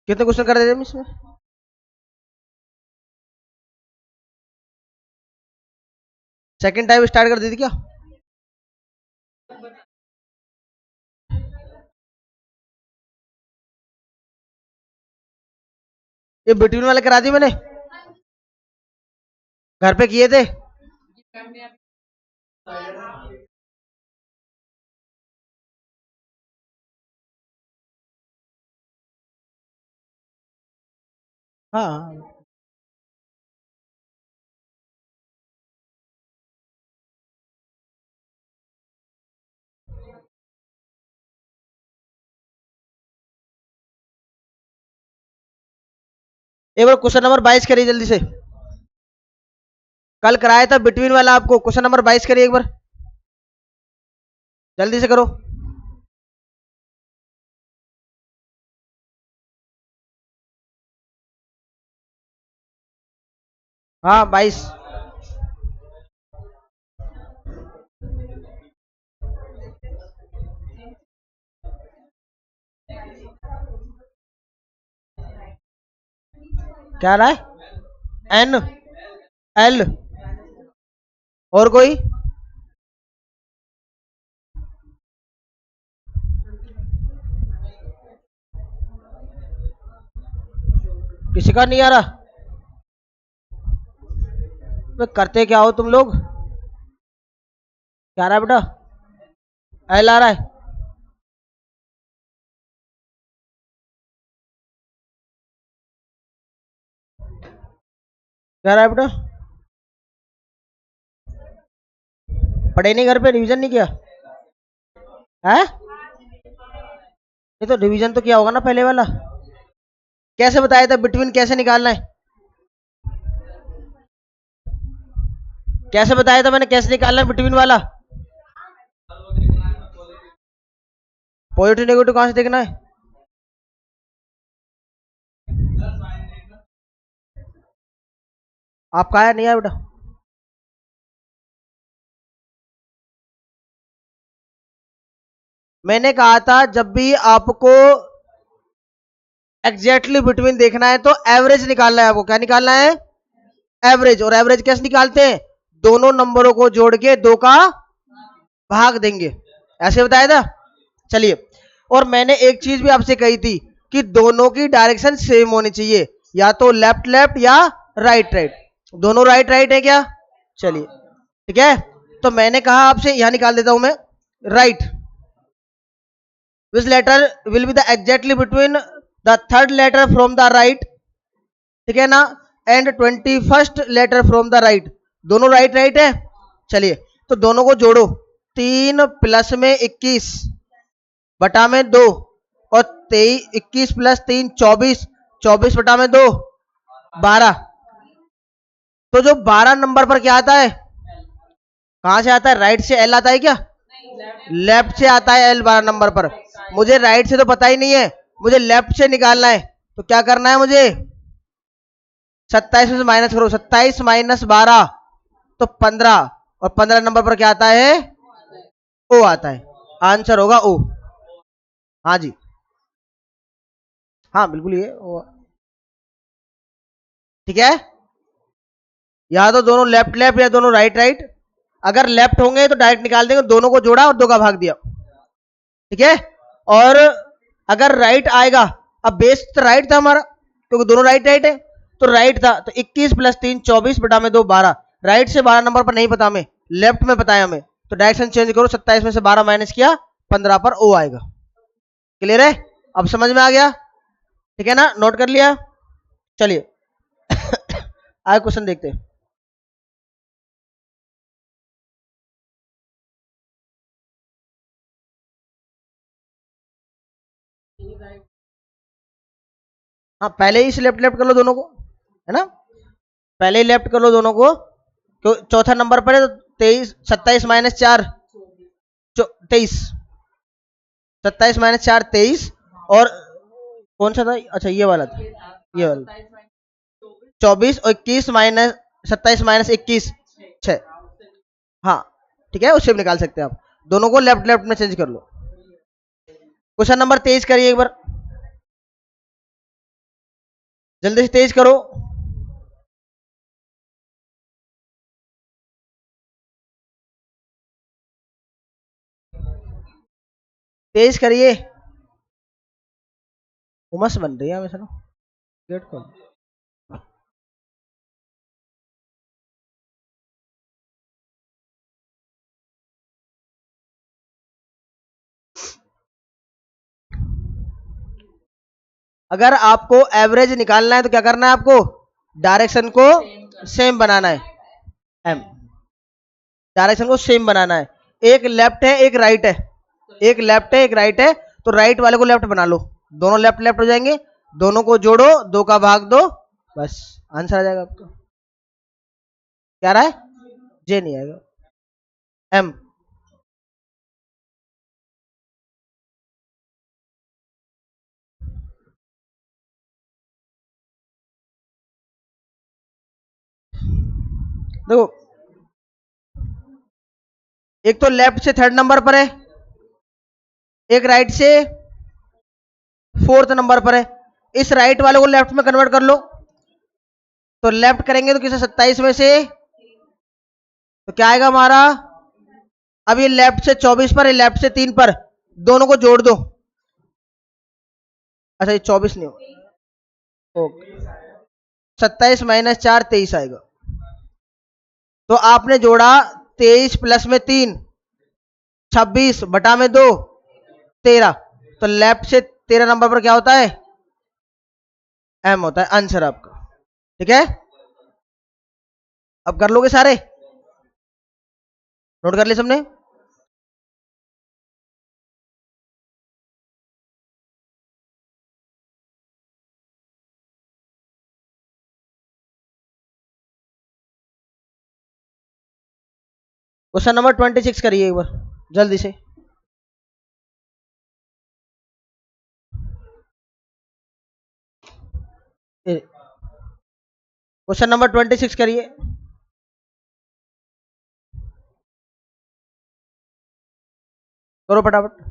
कितने क्वेश्चन कर देते हम इसमें? सेकंड टाइम स्टार्ट कर दी थी क्या? ये बिटवीन वाले करा दी मैंने, घर पे किए थे। हाँ, एक बार क्वेश्चन नंबर 22 करिए जल्दी से। कल कराया था बिटवीन वाला आपको, क्वेश्चन नंबर 22 करिए एक बार, जल्दी से करो। हाँ 22। क्या रहा है? एन, एल, और कोई? किसी का नहीं आ रहा? करते क्या हो तुम लोग? क्या आ रहा है बेटा? एल आ रहा है? क्या आ रहा है बेटा? पढ़े नहीं घर पे, रिवीजन नहीं किया है? ये तो रिवीजन तो किया होगा ना पहले वाला। कैसे बताया था बिटवीन कैसे निकालना है? कैसे बताया था मैंने कैसे निकालना है बिटवीन वाला? पॉजिटिव नेगेटिव कहां से देखना है? आपका आया नहीं आया बेटा? मैंने कहा था जब भी आपको एग्जैक्टली बिटवीन देखना है तो एवरेज निकालना है आपको। क्या निकालना है? एवरेज। और एवरेज कैसे निकालते हैं? दोनों नंबरों को जोड़ के दो का भाग देंगे, ऐसे बताया था। चलिए, और मैंने एक चीज भी आपसे कही थी कि दोनों की डायरेक्शन सेम होनी चाहिए, या तो लेफ्ट लेफ्ट या राइट राइट। दोनों राइट राइट है क्या? चलिए, ठीक है। तो मैंने कहा आपसे, यहां निकाल देता हूं मैं, right which letter will be the exactly between the third letter from the right, ठीक है ना, and 21st letter from the right. दोनों राइट राइट है। चलिए, तो दोनों को जोड़ो। 3 प्लस में 21 बटा में 2, और 23, 21 प्लस 3 24, 24 बटा में 2 12। तो जो 12 नंबर पर क्या आता है? कहां से आता है? राइट से एल आता है क्या? लेफ्ट से आता है एल 12 नंबर पर। मुझे राइट से तो पता ही नहीं है, मुझे लेफ्ट से निकालना है। तो क्या करना है मुझे? 27 में से माइनस करो, 27 माइनस 12 तो 15, और 15 नंबर पर क्या आता है? ओ आता है। आंसर होगा ओ। हाँ जी, हाँ बिल्कुल ये ओ। ठीक है, या तो दोनों लेफ्ट लेफ्ट या दोनों राइट राइट। अगर लेफ्ट होंगे तो डायरेक्ट निकाल देंगे, दोनों को जोड़ा और दो का भाग दिया, ठीक है। और अगर राइट आएगा, अब बेस तो राइट था हमारा क्योंकि दोनों राइट राइट है, तो राइट था, तो 21 प्लस 3 24 बटा में 2 12। राइट से 12 नंबर पर नहीं पता हमें, लेफ्ट में पता है हमें, तो डायरेक्शन चेंज करो, 27 में से 12 माइनस किया, 15 पर ओ आएगा। क्लियर है? अब समझ में आ गया? ठीक है ना, नोट कर लिया? चलिए आगे क्वेश्चन देखते हैं। हाँ, पहले ही लेफ्ट लेफ्ट कर लो दोनों को, है ना, पहले ही लेफ्ट कर लो दोनों को। तो चौथा नंबर पर है तो 23, 27 माइनस 4 23, 27 माइनस 4 23, और कौन सा था? अच्छा ये वाला था, ये वाला 24, और 21 माइनस 27 माइनस 21 6। हाँ ठीक है, उससे भी निकाल सकते हैं आप। दोनों को लेफ्ट लेफ्ट में चेंज कर लो। क्वेश्चन नंबर 23 करिए एक बार। जल्दी से तेज करो। तेज करिए। उमस बन रही है वैसे। गेट खोल। अगर आपको एवरेज निकालना है तो क्या करना है आपको? डायरेक्शन को सेम बनाना है। एम डायरेक्शन को सेम बनाना है। एक लेफ्ट है एक राइट है, एक लेफ्ट है एक राइट है, तो राइट वाले को लेफ्ट बना लो। दोनों लेफ्ट लेफ्ट हो जाएंगे, दोनों को जोड़ो, दो का भाग दो, बस आंसर आ जाएगा आपका। क्या रहा है? जे नहीं आएगा, एम। देखो, एक तो लेफ्ट से थर्ड नंबर पर है, एक राइट से फोर्थ नंबर पर है। इस राइट वाले को लेफ्ट में कन्वर्ट कर लो। तो लेफ्ट करेंगे तो किसे 27 में से, तो क्या आएगा हमारा? अब ये लेफ्ट से 24 पर है, लेफ्ट से 3 पर, दोनों को जोड़ दो। अच्छा ये 24 नहीं हो, ओके, 27 माइनस 4 23 आएगा। तो आपने जोड़ा 23 प्लस में 3, 26 बटा में 2, 13। तो लेफ्ट से 13 नंबर पर क्या होता है? एम होता है आंसर आपका। ठीक है, अब कर लोगे सारे? नोट कर लिए सबने? क्वेश्चन नंबर 26 करिए एक बार जल्दी से। क्वेश्चन नंबर 26 करिए। करो फटाफट।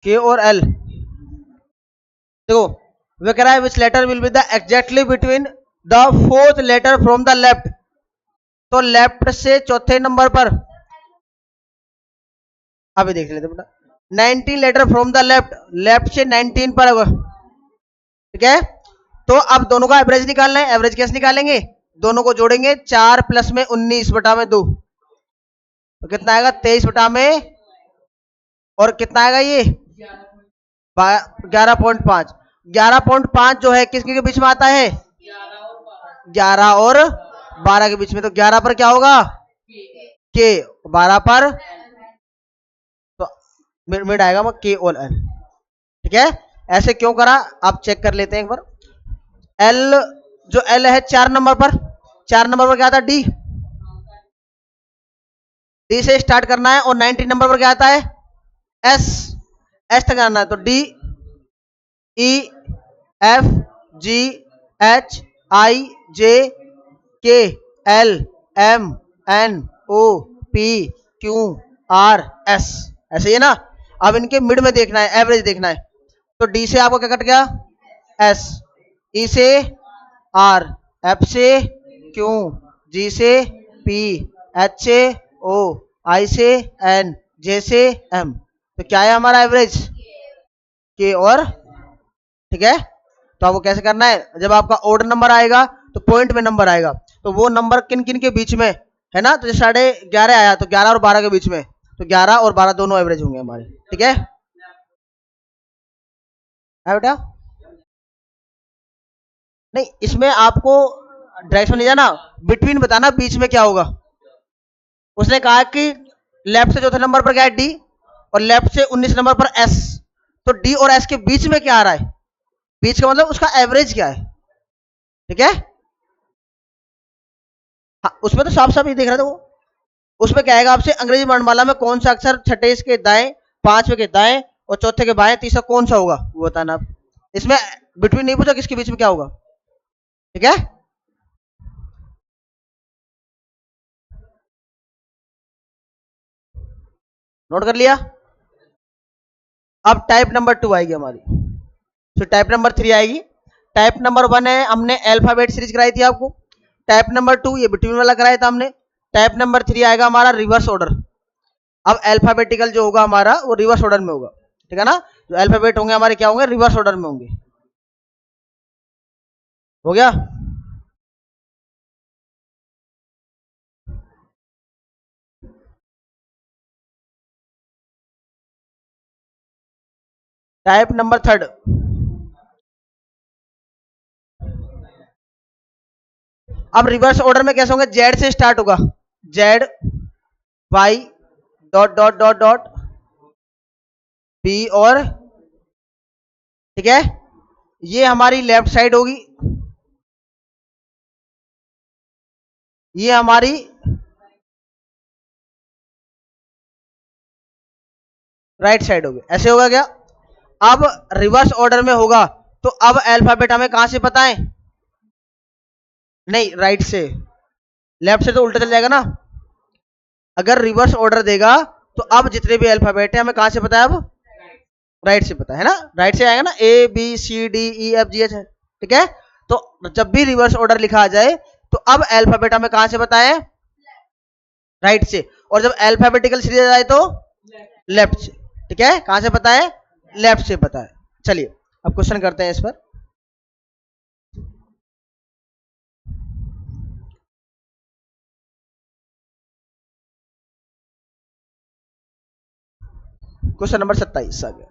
के और एल, देखो वे कह रहा है which letter will be the exactly between the fourth letter from the left. तो लेफ्ट से चौथे नंबर पर, अभी देख लेते बेटा, 19 letter from the left, left से 19 पर होगा। ठीक है, तो अब दोनों का एवरेज निकालना है। एवरेज कैसे निकालेंगे? दोनों को जोड़ेंगे, 4 प्लस में 19 बटा में 2, तो कितना आएगा? 23 बटा में, और कितना आएगा ये? 11.5। 11.5 जो है किसके के बीच में आता है? 11 और 12 के बीच में। तो 11 पर क्या होगा? के। 12 पर तो मिड आएगा के और एल। ठीक है, ऐसे क्यों करा आप चेक कर लेते हैं एक बार। एल, जो एल है 4 नंबर पर, 4 नंबर पर क्या आता है? डी। डी से स्टार्ट करना है, और 19 नंबर पर क्या आता है? एस। एस तक आना है, तो D E F G H I J K L M N O P Q R S, ऐसे ही है ना। अब इनके मिड में देखना है, एवरेज देखना है। तो डी से आपको क्या कट गया? एस। ई से आर, एफ से क्यू, जी से पी, एच से ओ, आई से एन, जे से एम। तो क्या है हमारा एवरेज? के और। ठीक है, तो आपको कैसे करना है? जब आपका ऑर्डर नंबर आएगा तो पॉइंट में नंबर आएगा, तो वो नंबर किन किन के बीच में है ना। तो 11:30 आया तो 11 और 12 के बीच में, तो 11 और 12 दोनों एवरेज होंगे हमारे। ठीक है बेटा? नहीं, इसमें आपको डायरेक्शन नहीं जाना, बिटवीन बताना बीच में क्या होगा। उसने कहा कि लेफ्ट से चौथे नंबर पर क्या है? डी, और लेफ्ट से 19 नंबर पर एस। तो डी और एस के बीच में क्या आ रहा है? बीच का मतलब उसका एवरेज क्या है। ठीक है, हाँ उसमें तो साफ साफ ये देख रहा था वो। उसमें क्या आएगा आपसे, अंग्रेजी वर्णमाला में कौन सा अक्षर छठे के दाएं, पांचवे के दाएं और चौथे के बाएं, तीसरा कौन सा होगा वो बताना आप। इसमें बिटवीन नहीं पूछा, किसके बीच में क्या होगा, ठीक है। नोट कर लिया। अब टाइप नंबर 2 आएगी हमारी, फिर टाइप नंबर 3 आएगी। टाइप नंबर 1 है, हमने अल्फाबेट सीरीज कराई थी आपको। टाइप नंबर 2 ये बिटवीन वाला कराया था हमने। टाइप नंबर 3 आएगा हमारा रिवर्स ऑर्डर। अब अल्फाबेटिकल जो होगा हमारा वो रिवर्स ऑर्डर में होगा, ठीक है ना। जो अल्फाबेट होंगे हमारे क्या होंगे, रिवर्स ऑर्डर में होंगे। हो गया। टाइप नंबर 3, अब रिवर्स ऑर्डर में कैसे होंगे, जेड से स्टार्ट होगा, Z, Y, dot dot dot dot, B और, ठीक है, ये हमारी लेफ्ट साइड होगी, ये हमारी राइट साइड होगी। ऐसे होगा क्या। अब रिवर्स ऑर्डर में होगा तो अब अल्फाबेट हमें कहां से पता है, नहीं राइट से, लेफ्ट से तो उल्टा चल जाएगा ना। अगर रिवर्स ऑर्डर देगा तो अब जितने भी अल्फाबेट है हमें कहां से पता है, अब राइट से पता है ना, राइट से आएगा ना, A B C D E F G H है, ठीक है। तो जब भी रिवर्स ऑर्डर लिखा आ जाए तो अब अल्फाबेट हमें कहां से पता है, राइट से, और जब अल्फाबेटिकल सीरीज आ जाए तो लेफ्ट से, ठीक है। कहां से पता है, लेफ्ट से पता है। चलिए अब क्वेश्चन करते हैं इस पर। क्वेश्चन नंबर 27 आ गया।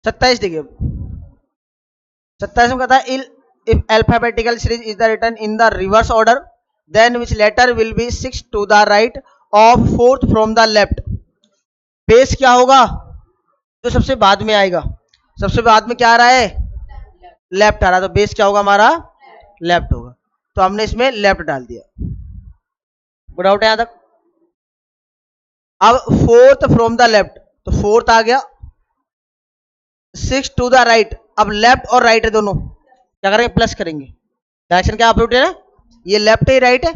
27 देखिए, 27 में कहता है if alphabetical series is the written in the reverse order then which letter will be 6 to the right of 4th from the left. Base क्या होगा, जो सबसे बाद में आएगा, सबसे बाद में क्या आ रहा है, लेफ्ट आ रहा है, तो बेस क्या होगा हमारा, लेफ्ट होगा। तो हमने इसमें लेफ्ट डाल दिया। गुड आउट है यहां तक। अब 4th फ्रॉम द लेफ्ट, तो 4th आ गया, 6 टू द राइट, अब लेफ्ट और राइट है दोनों, क्या करेंगे, प्लस करेंगे। डायरेक्शन क्या अपोजिट है ना, ये लेफ्ट है राइट है,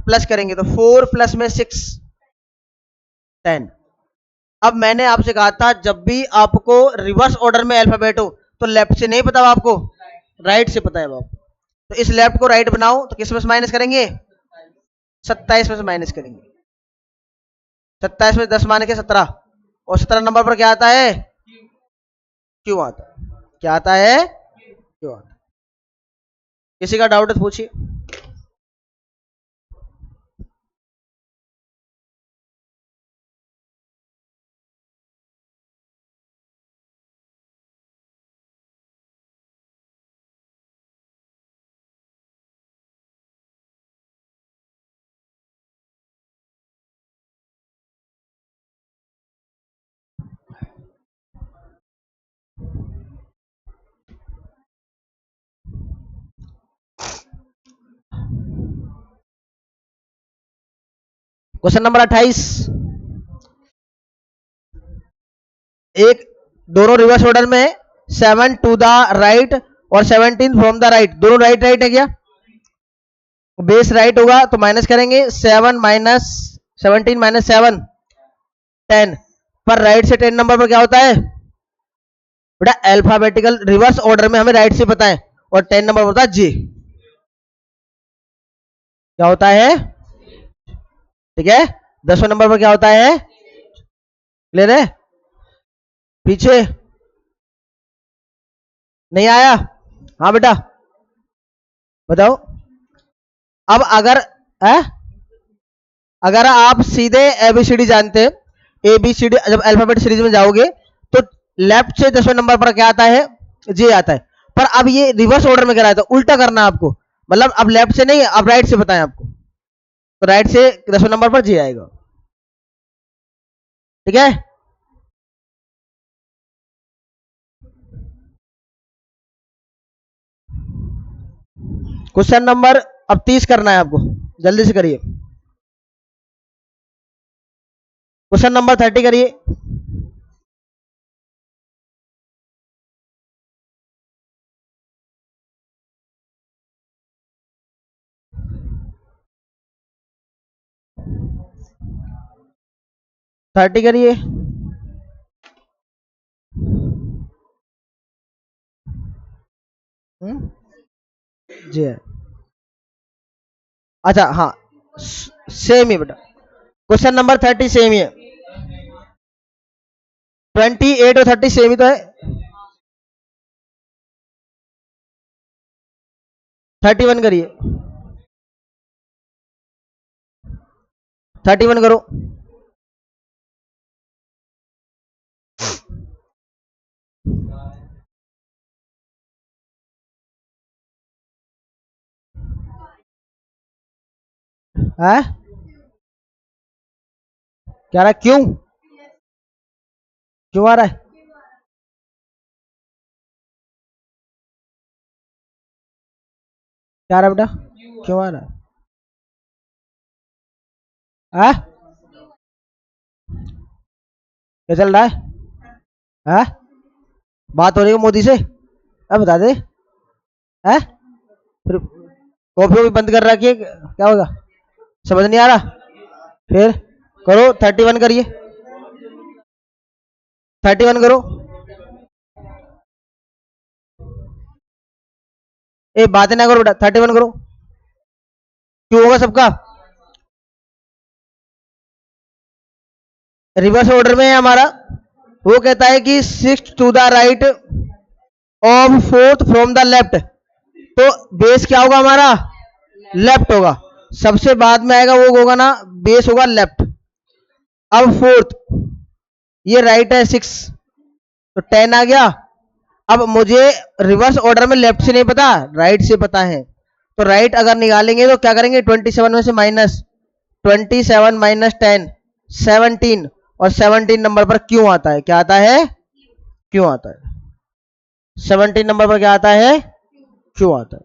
प्लस करेंगे तो 4 प्लस में 6 10। अब मैंने आपसे कहा था जब भी आपको रिवर्स ऑर्डर में अल्फाबेट हो तो लेफ्ट से नहीं पता आपको, राइट से पता है आपको। तो इस लेफ्ट को राइट बनाओ तो किस में से माइनस करेंगे, 27 में से माइनस करेंगे। 27 में 10 माने के 17, और 17 नंबर पर क्या आता है, क्यों आता है, क्या आता है, क्यों आता है। किसी का डाउट है तो पूछिए। क्वेश्चन नंबर 28, एक दोनों रिवर्स ऑर्डर में 7 टू द राइट और 17 फ्रॉम द राइट, दोनों राइट राइट है क्या, बेस राइट होगा तो माइनस करेंगे, 7 माइनस 17 माइनस 7 10, पर राइट से 10 नंबर पर क्या होता है बेटा, अल्फाबेटिकल रिवर्स ऑर्डर में हमें राइट से पता है, और 10 नंबर पर होता है जे, क्या होता है, ठीक है। 10वें नंबर पर क्या होता है, क्लियर है, पीछे नहीं आया, हाँ बेटा बताओ। अब अगर है, अगर आप सीधे एबीसीडी जानते हैं, एबीसीडी जब अल्फाबेट सीरीज में जाओगे तो लेफ्ट से 10वें नंबर पर क्या आता है, जे आता है। पर अब ये रिवर्स ऑर्डर में कराया था, उल्टा करना है आपको, मतलब अब लेफ्ट से नहीं, अब राइट से बताएं आपको, तो राइट से 10वें नंबर पर जे आएगा, ठीक है। क्वेश्चन नंबर अब 30 करना है आपको, जल्दी से करिए। क्वेश्चन नंबर 30 करिए। थर्टी करिए। जी है। अच्छा हाँ, सेम ही बेटा, क्वेश्चन नंबर 30 सेम ही है। 28 और 30 सेम ही तो है। 31 करिए। 31 करो। है क्या रहा है? क्यों क्यों आ रहा है? क्या रहा है बेटा? क्यों आ रहा है? है क्या चल रहा है? है बात हो रही है मोदी से? अब बता दे। है फिर कॉपी भी बंद कर रखी है, क्या होगा? समझ नहीं आ रहा? फिर करो, 31 करिए। 31 करो। ए बातें ना करो बेटा, 31 करो। क्यों होगा सबका? रिवर्स ऑर्डर में है हमारा। वो कहता है कि six to the right of fourth from the left, तो बेस क्या होगा हमारा? लेफ्ट होगा। सबसे बाद में आएगा वो होगा ना, बेस होगा लेफ्ट। अब फोर्थ, ये राइट है 6, तो 10 आ गया। अब मुझे रिवर्स ऑर्डर में लेफ्ट से नहीं पता, राइट से पता है। तो राइट अगर निकालेंगे तो क्या करेंगे? 27 में से माइनस 27 माइनस 10, 17, और 17 नंबर पर क्यों आता है? क्या आता है? क्यों आता है? 17 नंबर पर क्या आता है? क्यों आता है?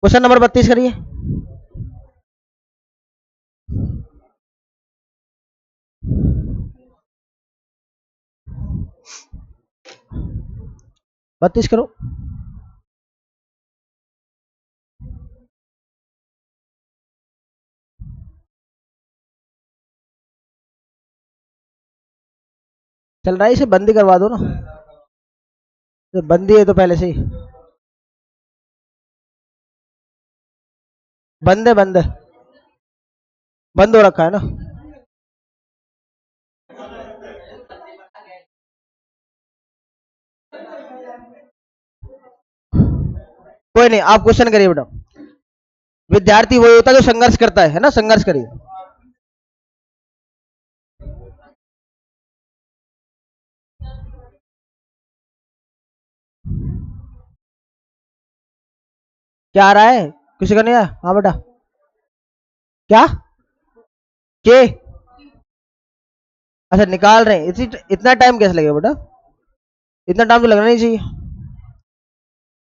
क्वेश्चन नंबर 32 करिए। 32 करो। चल रहा है, इसे बंदी करवा दो ना, तो बंदी है तो पहले से ही बंद है, बंद है, बंद हो रखा है ना। कोई नहीं, आप क्वेश्चन करिए बेटा। विद्यार्थी वही होता है जो संघर्ष करता है ना? संघर्ष करिए। क्या आ रहा है? किसी का नहीं आया? हाँ बेटा। क्या के? अच्छा निकाल रहे हैं, इतना टाइम कैसे लगेगा बेटा? इतना टाइम तो लगना नहीं चाहिए।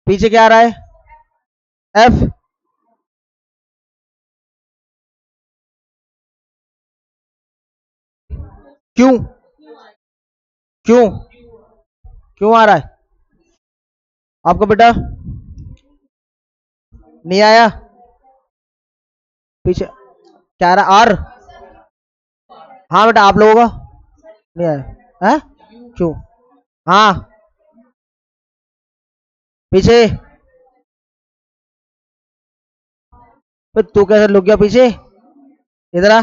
पीछे क्या आ रहा है? एफ। क्यों? क्यों? क्यों आ रहा है आपको बेटा? नहीं आया? पीछे क्या आ रहा? आर। हाँ बेटा, आप लोगों का नहीं आया है? क्यों? हाँ पीछे। फिर तू कैसे लुक गया पीछे? इधर आ।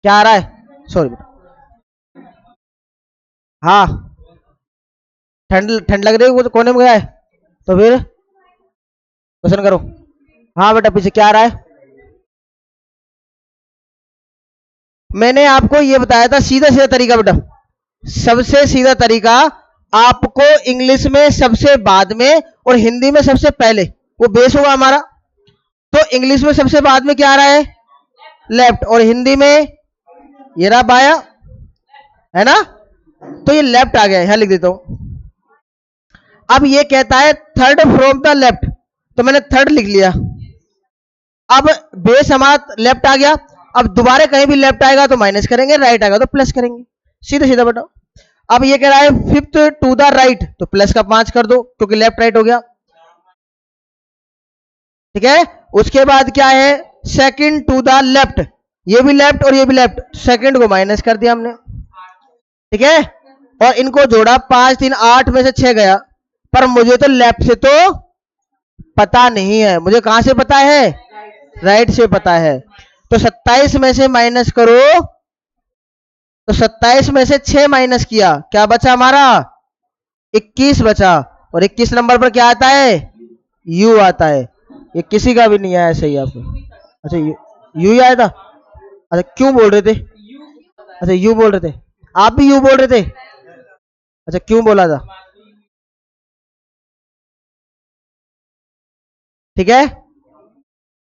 क्या आ रहा है? सॉरी बेटा। हाँ ठंड ठंड लग रही है, वो तो कोने में गया है। तो फिर क्वेश्चन करो। हाँ बेटा, पीछे क्या आ रहा है? मैंने आपको ये बताया था, सीधा सीधा तरीका बेटा, सबसे सीधा तरीका। आपको इंग्लिश में सबसे बाद में और हिंदी में सबसे पहले, वो बेस होगा हमारा। तो इंग्लिश में सबसे बाद में क्या आ रहा है? लेफ्ट, और हिंदी में ये रहा बाया, है ना, तो ये लेफ्ट आ गया, यहां लिख देता हूं। अब ये कहता है थर्ड फ्रॉम द लेफ्ट, तो मैंने थर्ड लिख लिया। अब बेस हमारा लेफ्ट आ गया, अब दोबारा कहीं भी लेफ्ट आएगा तो माइनस करेंगे, राइट आएगा तो प्लस करेंगे, सीधा सीधा बताओ। अब ये कह रहा है फिफ्थ टू द राइट, तो प्लस का 5 कर दो क्योंकि लेफ्ट राइट हो गया, ठीक है। उसके बाद क्या है, सेकंड टू द लेफ्ट, ये भी लेफ्ट और ये भी लेफ्ट, सेकंड को माइनस कर दिया हमने, ठीक है। और इनको जोड़ा, 5 3 8 में से 6 गया, पर मुझे तो लेफ्ट से तो पता नहीं है, मुझे कहां से पता है, राइट से पता है। तो 27 में से माइनस करो, तो 27 में से 6 माइनस किया, क्या बचा हमारा, 21 बचा। और 21 नंबर पर क्या आता है, यू आता है। ये किसी का भी नहीं आया सही आपको, अच्छा यू ही आया था, अच्छा क्यों बोल रहे थे, अच्छा यू बोल रहे थे, आप भी यू बोल रहे थे, अच्छा क्यों बोला था, ठीक है।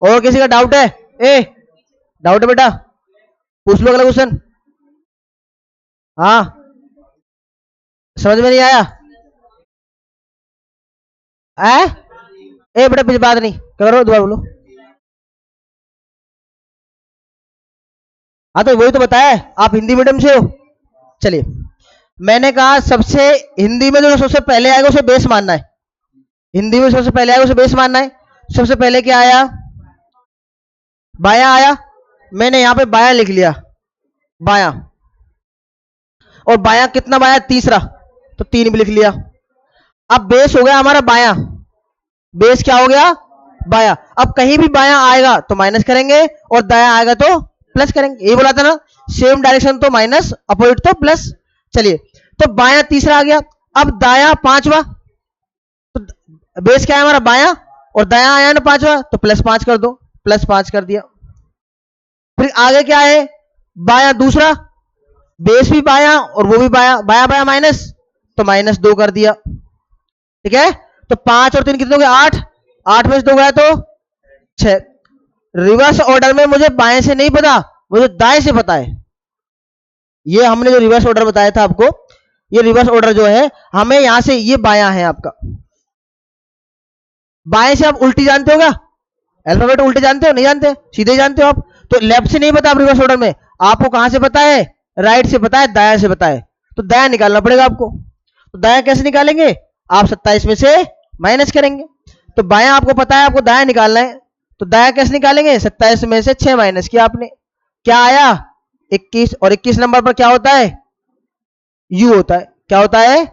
और किसी का डाउट है, ए डाउट है बेटा, पूछ लो अगला क्वेश्चन। हाँ, समझ में नहीं आया, है ए बेटा कुछ बात नहीं करो, दोबारा बोलो। हाँ तो वही तो बताया, आप हिंदी मीडियम से हो। चलिए, मैंने कहा सबसे, हिंदी में जो सबसे पहले आएगा उसे बेस मानना है, हिंदी में सबसे पहले आएगा उसे बेस मानना है। सबसे पहले क्या आया, बाया आया, मैंने यहां पे बाया लिख लिया, बाया, और बाया कितना, बाया तीसरा, तो 3 भी लिख लिया। अब बेस हो गया हमारा बाया, बेस क्या हो गया, बाया। अब कहीं भी बाया आएगा तो माइनस करेंगे और दाया आएगा तो प्लस करेंगे, ये बोला था ना, सेम डायरेक्शन तो माइनस, अपोजिट तो प्लस। चलिए, तो बाया तीसरा आ गया, अब दाया पांचवा, तो बेस क्या है हमारा बाया, और दाया आया ना पांचवा, तो +5 कर दो, +5 कर दिया। फिर आगे क्या है, बाया दूसरा, बेस भी बाया और वो भी बाया, बाया बाया माइनस, तो -2 कर दिया, ठीक है। तो 5 और 3 कितने हो गए, 8, 8 में से 2 गया तो 6। रिवर्स ऑर्डर में मुझे बाएं से नहीं पता, मुझे दाएं से पता है। ये हमने जो रिवर्स ऑर्डर बताया था आपको, ये रिवर्स ऑर्डर जो है, हमें यहां से, ये बायां है आपका, बाएं से आप उल्टी जानते हो क्या, अल्फाबेट उल्टे जानते हो, नहीं जानते, सीधे जानते हो आप। तो लेफ्ट से नहीं पता आप रिवर्स ऑर्डर में, आपको कहां से पता है, राइट से पता है, दाया से पता है, तो दाया निकालना पड़ेगा आपको। तो दाया कैसे निकालेंगे, आप 27 में से माइनस करेंगे, तो बाया आपको पता है, आपको दाया निकालना है, तो दाया कैसे निकालेंगे, 27 में से 6 माइनस किया आपने, क्या आया 21, और 21 नंबर पर क्या होता है, यू होता है, क्या होता है।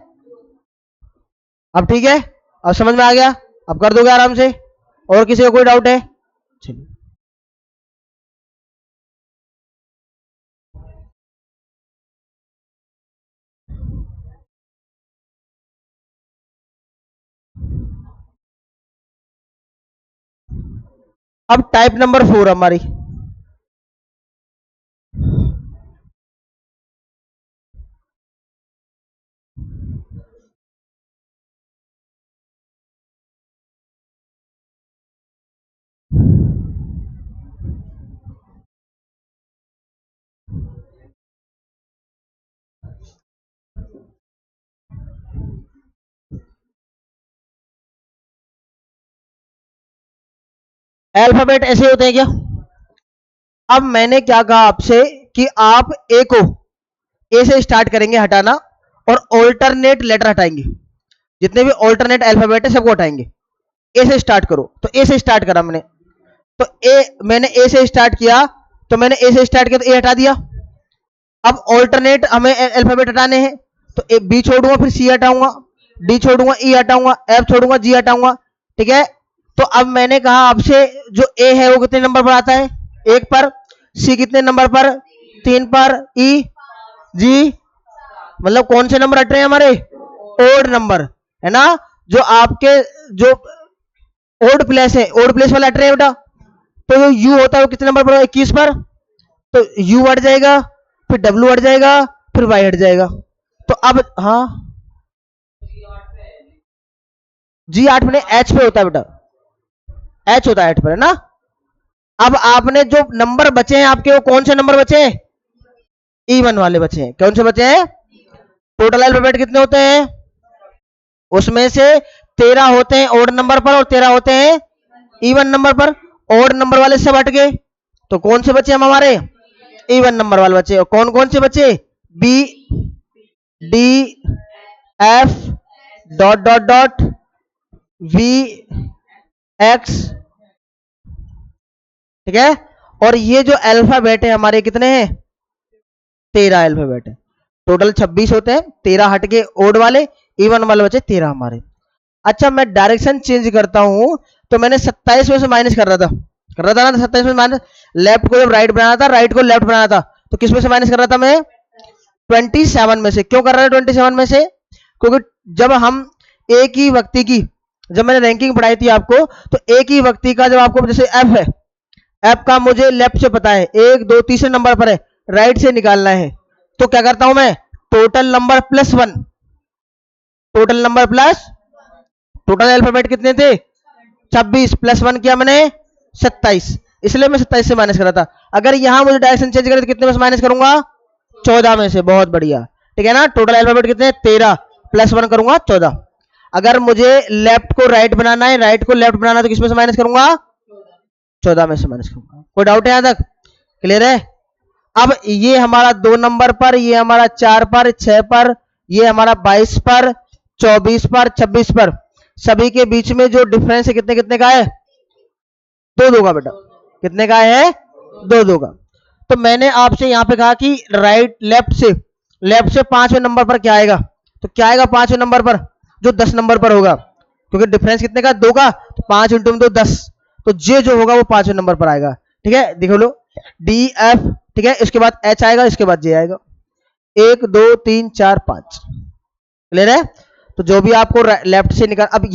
अब ठीक है, अब समझ में आ गया, अब कर दोगे आराम से। और किसी को कोई डाउट है, चलिए। अब टाइप नंबर 4 हमारी, अल्फाबेट ऐसे होते हैं क्या। अब मैंने क्या कहा आपसे कि आप ए को, ए से स्टार्ट करेंगे हटाना, और ऑल्टरनेट लेटर हटाएंगे, जितने भी ऑल्टरनेट अल्फाबेट है सबको हटाएंगे। ए से स्टार्ट करो, तो ए से स्टार्ट करा मैंने, तो ए, मैंने ए से स्टार्ट किया, तो मैंने ए से स्टार्ट किया तो ए हटा दिया। अब ऑल्टरनेट हमें अल्फाबेट हटाने हैं, तो ए बी छोड़ूंगा, फिर सी हटाऊंगा, डी छोड़ूंगा, ई हटाऊंगा, एफ छोड़ूंगा, जी हटाऊंगा, ठीक है। तो अब मैंने कहा आपसे, जो ए है वो कितने नंबर पर आता है, 1 पर, सी कितने नंबर पर, 3 पर, ई जी, मतलब कौन से नंबर हट रहे हैं हमारे, ओड नंबर, है ना, जो आपके, जो ओड प्लेस है, ओड प्लेस वाले हट रहे हैं बेटा। तो जो यू होता है वो कितने नंबर पर, 21 पर, तो यू हट जाएगा, फिर डब्ल्यू हट जाएगा, फिर वाई हट जाएगा। तो अब हाँ, G8 में एच पे होता है बेटा, एच होता है 8 पर, है ना। अब आपने जो नंबर बचे हैं आपके, वो कौन से नंबर बचे हैं, इवन वाले बचे हैं। कौन से बचे हैं? टोटल अल्फाबेट कितने होते हैं? उसमें से 13 होते हैं ओड नंबर पर और 13 होते हैं इवन नंबर पर। ओड नंबर वाले सब हट गए, तो कौन से बचे हम हमारे? इवन नंबर वाले बचे। और कौन कौन से बचे? B, D, F, dot dot dot, V, X, ठीक है। और ये जो अल्फाबेट है हमारे कितने हैं? 13 अल्फाबेट है। टोटल 26 होते हैं, 13 हट के ओड वाले, इवन वाले बचे 13 हमारे। अच्छा, मैं डायरेक्शन चेंज करता हूं, तो मैंने 27 में से माइनस कर रहा था ना, 27 में माइनस। लेफ्ट को जब राइट बनाना था, राइट को लेफ्ट बनाना था, तो किस में से माइनस कर रहा था मैं? 27 में से। क्यों कर रहा था 27 में से? क्योंकि जब हम एक ही व्यक्ति की, जब मैंने रैंकिंग पढ़ाई थी आपको, तो एक ही व्यक्ति का जब आपको, जैसे एफ है, एफ का मुझे लेफ्ट से पता है, 1 2 तीसरे नंबर पर है, राइट से निकालना है, तो क्या करता हूं मैं? Total number plus 1, total number plus, total alphabet कितने थे? 26 प्लस 1 किया मैंने 27, इसलिए मैं 27 से माइनस कर रहा था। अगर यहां मुझे डायरेक्शन चेंज करें तो कितने में से माइनस करूंगा? 14 में से। बहुत बढ़िया, ठीक है ना। टोटल अल्फाबेट कितने? 13 प्लस 1 करूंगा 14। अगर मुझे लेफ्ट को राइट बनाना है, राइट को लेफ्ट बनाना है, तो किसमें से माइनस करूंगा? 14 में से माइनस करूंगा। कोई डाउट है यहां तक? क्लियर है? अब ये हमारा 2 नंबर पर, ये हमारा 4 पर, 6 पर, ये हमारा 22 पर, 24 पर, 26 पर, सभी के बीच में जो डिफरेंस है कितने कितने का है? 2 का बेटा। कितने का है? 2 का। तो मैंने आपसे यहां पे कहा कि राइट, लेफ्ट से 5वें नंबर पर क्या आएगा? तो क्या आएगा 5वें नंबर पर? जो 10 नंबर पर होगा, क्योंकि डिफरेंस कितने का? 2 का, तो 5 इंटू 2 10, तो जे जो होगा वो 5वें नंबर पर आएगा। ठीक है, देखो लो, डी एफ, ठीक है, इसके बाद एच आएगा, इसके बाद जे आएगा। 1 2 3 4 5। क्लियर है? तो जो भी आपको लेफ्ट से निकाल, अब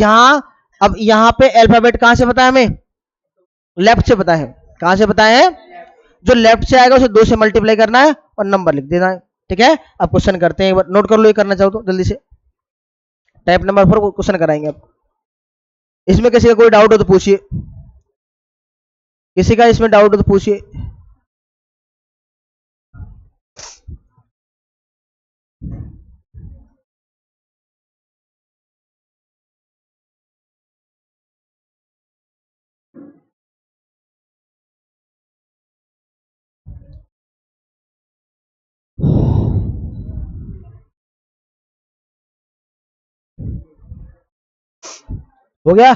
यहां पे अल्फाबेट कहां से पता है हमें? लेफ्ट से पता है। कहां से पता है? जो लेफ्ट से आएगा उसे 2 से मल्टीप्लाई करना है और नंबर लिख देना है। ठीक है, अब क्वेश्चन करते हैं, एक बार नोट कर लो, ये करना चाहो तो जल्दी से। टाइप नंबर 4 क्वेश्चन कराएंगे आप। इसमें किसी का कोई डाउट हो तो पूछिए, किसी का इसमें डाउट हो तो पूछिए। हो गया?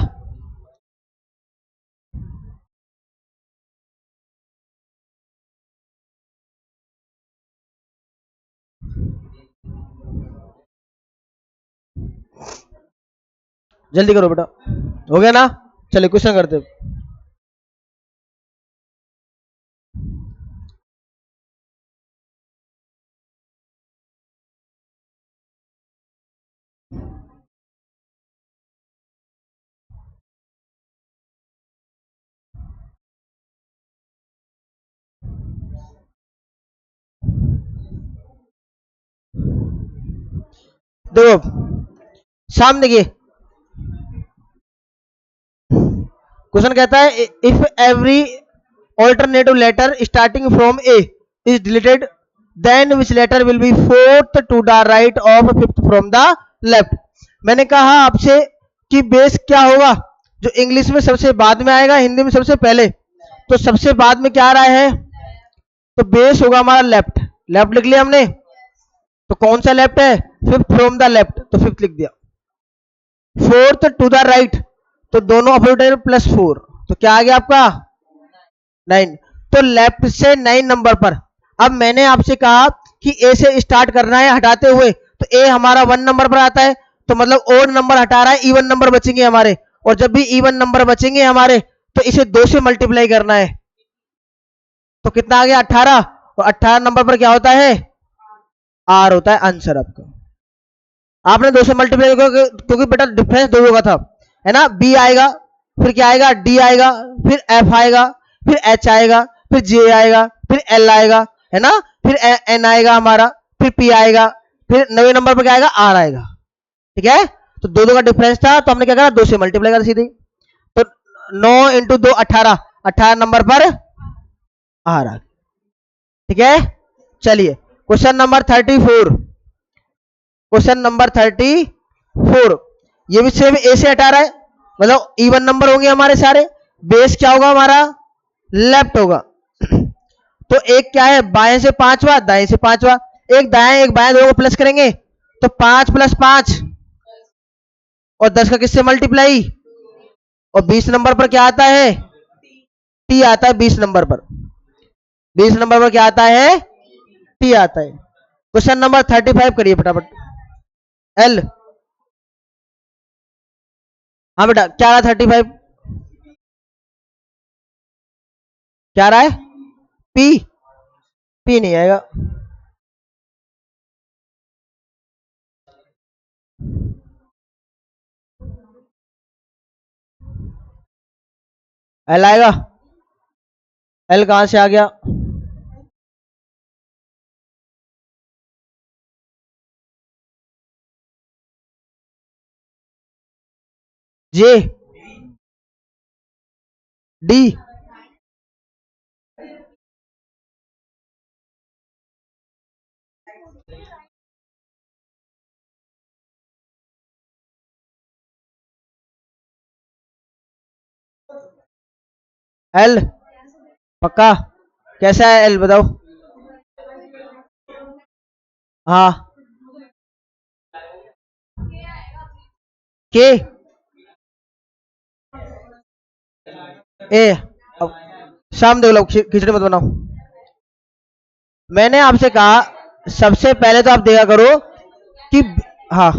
जल्दी करो बेटा। हो गया ना? चलिए क्वेश्चन करते हैं। देखो सामने देखिए, क्वेश्चन कहता है if every alternative letter starting from A is deleted, then which letter will be fourth to the right of fifth from the left. मैंने कहा आपसे कि बेस क्या होगा? जो इंग्लिश में सबसे बाद में आएगा, हिंदी में सबसे पहले। तो सबसे बाद में क्या आ रहा है? तो बेस होगा हमारा लेफ्ट। लेफ्ट लिख लिया हमने, तो कौन सा लेफ्ट है? फिफ्थ फ्रॉम द लेफ्ट, तो फिफ्थ लिख दिया। फोर्थ टू द राइट, तो दोनों ऑपरेटर प्लस 4, तो क्या आ गया आपका? 9। तो लेफ्ट से 9 नंबर पर। अब मैंने आपसे कहा कि ए से स्टार्ट करना है हटाते हुए, तो ए हमारा 1 नंबर पर आता है, तो मतलब ओड नंबर हटा रहा है, इवन नंबर बचेंगे हमारे। और जब भी इवन नंबर बचेंगे हमारे, तो इसे 2 से मल्टीप्लाई करना है। तो कितना आ गया? 18। और 18 नंबर पर क्या होता है? आर होता है आंसर आपका। आपने 2 से मल्टीप्लाई, क्योंकि बेटा डिफरेंस 2 होगा था, है ना। बी आएगा, फिर क्या आएगा? डी आएगा, फिर एफ आएगा, फिर एच आएगा, फिर जे आएगा, फिर एल आएगा, है ना, फिर एन आएगा हमारा, फिर पी आएगा, फिर 9वें नंबर पर क्या आएगा? आर आएगा। ठीक है, तो 2 का डिफरेंस था, तो हमने क्या करा? 2 से मल्टीप्लाई करा सीधे। तो 9 इंटू 2 18 नंबर पर आर आ गया। ठीक है, चलिए क्वेश्चन नंबर 34, क्वेश्चन नंबर 34, ये भी सेम ए से हटा रहा है, मतलब इवन नंबर होंगे हमारे सारे, बेस क्या होगा हमारा, लेफ्ट होगा। तो एक क्या है, बाएं से पांचवा, दाएं से पांचवा, एक दाएं एक बाएं, दोनों को प्लस करेंगे तो 5 + 5 और 10 का किससे मल्टीप्लाई, और 20 नंबर पर क्या आता है, टी आता है। 20 नंबर पर, 20 नंबर पर क्या आता है, टी आता है। क्वेश्चन नंबर 35 करिए फटाफट। एल, हाँ बेटा क्या रहा 35, क्या रहा है, पी, पी नहीं आएगा। एल आएगा, एल कहां से आ गया, जे, डी, एल पक्का, कैसा है एल बताओ, हाँ, के, ए, अब शाम देख लो, खिचड़ी मत बनाओ। मैंने आपसे कहा सबसे पहले तो आप देखा करो कि, हाँ,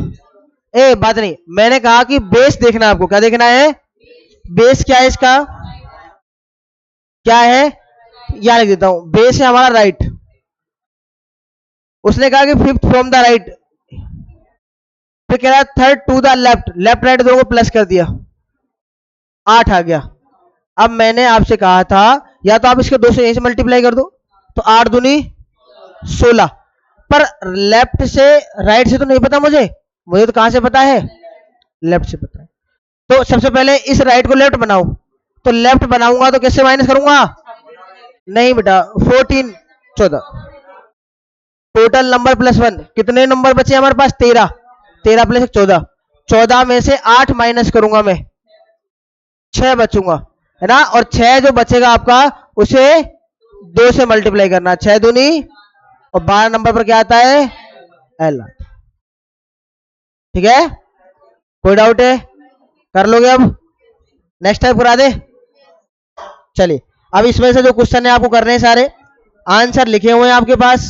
ए बात नहीं, मैंने कहा कि बेस देखना है आपको, क्या देखना है, बेस क्या है इसका, क्या है, यहां लिख देता हूं, बेस है हमारा राइट। उसने कहा कि 5th फ्रॉम द राइट, फिर कह रहा है 3rd to the left, left right दोनों को प्लस कर दिया, 8 आ गया। अब मैंने आपसे कहा था या तो आप इसके 2 से यहीं से मल्टीप्लाई कर दो, तो 8 दूनी 16, पर लेफ्ट से राइट से तो नहीं पता मुझे, मुझे तो कहां से पता है, लेफ्ट से पता है। तो सबसे पहले इस राइट को लेफ्ट बनाओ, तो लेफ्ट बनाऊंगा तो कैसे माइनस करूंगा, नहीं बेटा 14, 14, टोटल नंबर +1, कितने नंबर बचे हमारे पास, 13, 13 + 1 14, 14 में से 8 माइनस करूंगा मैं, 6 बचूंगा, है ना, और 6 जो बचेगा आपका उसे 2 से मल्टीप्लाई करना, 6 दूनी, और 12 नंबर पर क्या आता है, एल। ठीक है, कोई डाउट है, कर लोगे अब, नेक्स्ट टाइम करा दे। चलिए अब इसमें से जो क्वेश्चन है आपको करने हैं सारे, आंसर लिखे हुए हैं आपके पास।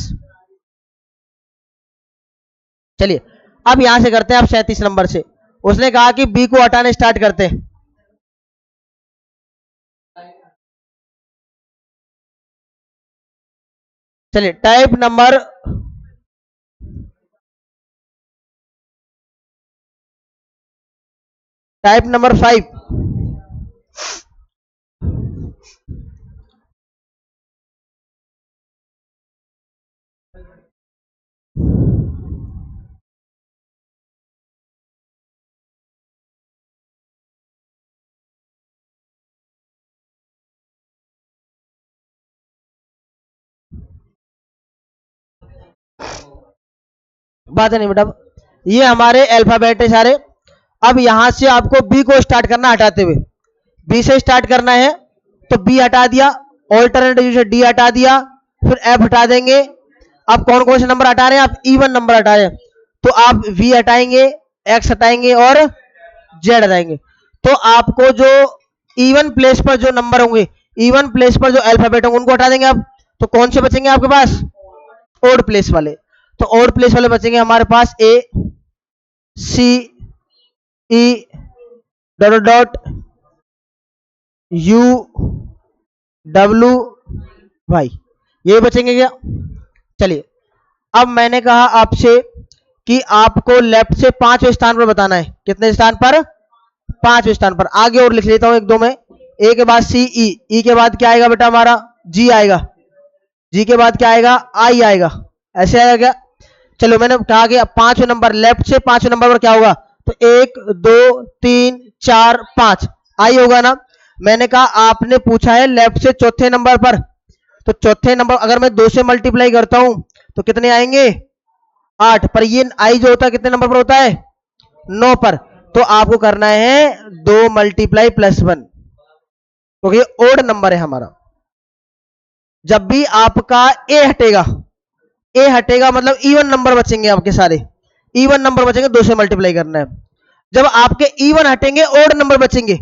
चलिए अब यहां से करते हैं, अब 37 नंबर से, उसने कहा कि बी को हटाने स्टार्ट करते हैं। चलिए टाइप नंबर 5, बात नहीं बेटा, ये हमारे अल्फाबेट है सारे। अब यहां से आपको बी को स्टार्ट करना, हटाते हुए बी से स्टार्ट करना है, तो बी हटा दिया, ऑल्टरनेटिव से डी हटा दिया, फिर एफ हटा देंगे। अब कौन कौन से नंबर हटा रहे हैं आप, इवन नंबर हटा रहे हैं, तो आप वी हटाएंगे, एक्स हटाएंगे और जेड हटाएंगे। तो आपको जो इवन प्लेस पर जो नंबर होंगे, इवन प्लेस पर जो अल्फाबेट होंगे उनको हटा देंगे आप, तो कौन से बचेंगे आपके पास, ओड प्लेस वाले। तो ओड प्लेस वाले बचेंगे हमारे पास A, C, E, dot dot, U, W, Y, ये बचेंगे क्या। चलिए अब मैंने कहा आपसे कि आपको लेफ्ट से 5वें स्थान पर बताना है, कितने स्थान पर, 5वें स्थान पर। आगे और लिख लेता हूं एक दो में, ए के बाद सी, ई के बाद क्या आएगा बेटा हमारा, जी आएगा, जी के बाद क्या आएगा, आई आएगा, ऐसे आएगा क्या। चलो मैंने कहा कि 5वें नंबर, लेफ्ट से 5वें नंबर पर क्या होगा, तो 1 2 3 4 5 आई होगा ना। मैंने कहा आपने पूछा है लेफ्ट से चौथे नंबर पर, तो चौथे नंबर अगर मैं 2 से मल्टीप्लाई करता हूं तो कितने आएंगे 8 पर। ये आई जो होता है कितने नंबर पर होता है 9 पर। तो आपको करना है 2 मल्टीप्लाई +1 क्योंकि ये ओड नंबर है हमारा। जब भी आपका ए हटेगा मतलब इवन नंबर बचेंगे आपके सारे। इवन नंबर बचेंगे 2 से मल्टीप्लाई करना है। जब आपके इवन हटेंगे ओड नंबर बचेंगे